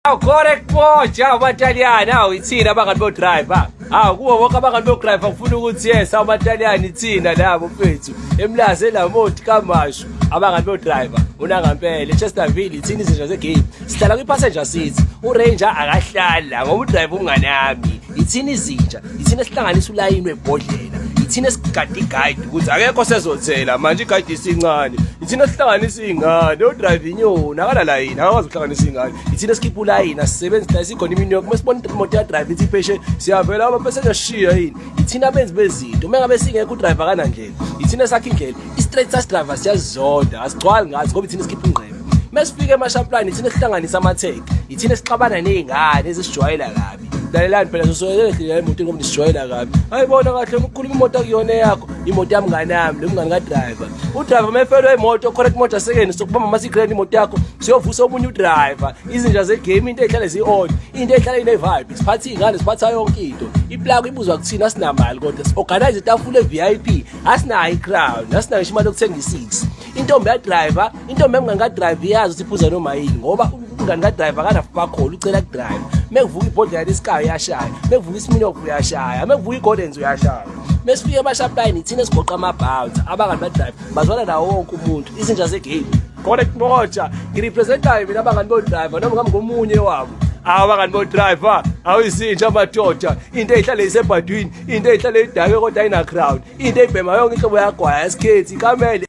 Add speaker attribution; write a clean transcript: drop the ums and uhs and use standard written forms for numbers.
Speaker 1: Correct moja abataliyani ithina abangani bo-driver. Kuwo wonke abangani bo-driver ngifuna ukuthi yes abataliyani ithina labo mfethu eMlazi eLamoti kaMashu abangani bo-driver unangampela eChesterville ithina izinja zegame sihlala kwi-passenger seat uRanger akahlala ngoba udriver umngane nami ithina izinja ithina sihlanganisa ulayini webhodlela ithina esigade guide ukuthi akekho sezothela manje igade isincane ithina sihlanganisa ingane udriver inyoni akalala yini akakwazi ukuhlanganisa ingane ithina skip ulayini asisebenzi la sikhona imini yonke mesibona imoto ya driver ithi pheshe siyavela abapassenger sishiya yini ithina benzi bezinto mengabe singekho udriver kana ndlela ithina sakhe indlela i-straight bus driver siyazonda asigcwali ngathi ngoba ithina skip ingqebe mesifike eMashapulani ithina sihlanganisa amatheke ithina sixabana nezingane ezisijwayela kabi lalelani phela sosoyela imoto ngoba nisijwayela kabi ayibona kahle ukukhuluma imoto akuyona yakho imoto yami ngane yami lomngane ka-driver udriver mefelwe imoto correct motor second sokubamba amasikrini imoto yakho siyovusa omunye udriver izinja zegame into ehlale zi-on into ehlala ine-vibe siphatha iy'ngane siphatha yonke into iplug ibuzwa kuthina asinamali kodwa si-organize itafula e-VIP asinayo i-crown asinayo imali yokuthenga i-6 intombi yadriver intombi yamngane ka-driver iyazi ukuthi iphuza noma yini ngoba umngane ka-driver kanafubakhola ucela ku-driver mekuvuka ibhodlela lesky uyashaya mekuvuka isiminyovu uyashaya mekuvuka igolens uyashaya mesifike eMashapulani ithina sigoqa amabhawuza abangani ba-driver bazwana nawo wonke umuntu izinja zegame correct moja ngirepresentayo mina abangani bo-driver noma ngami ngomunye wabo abangani bo-driver izinja amadoda into eyihlale isebhadwini into eyihlale idake kodwa ayina-crown into eyibhema yonke inhlobo yagwaya yasikhethi ikamele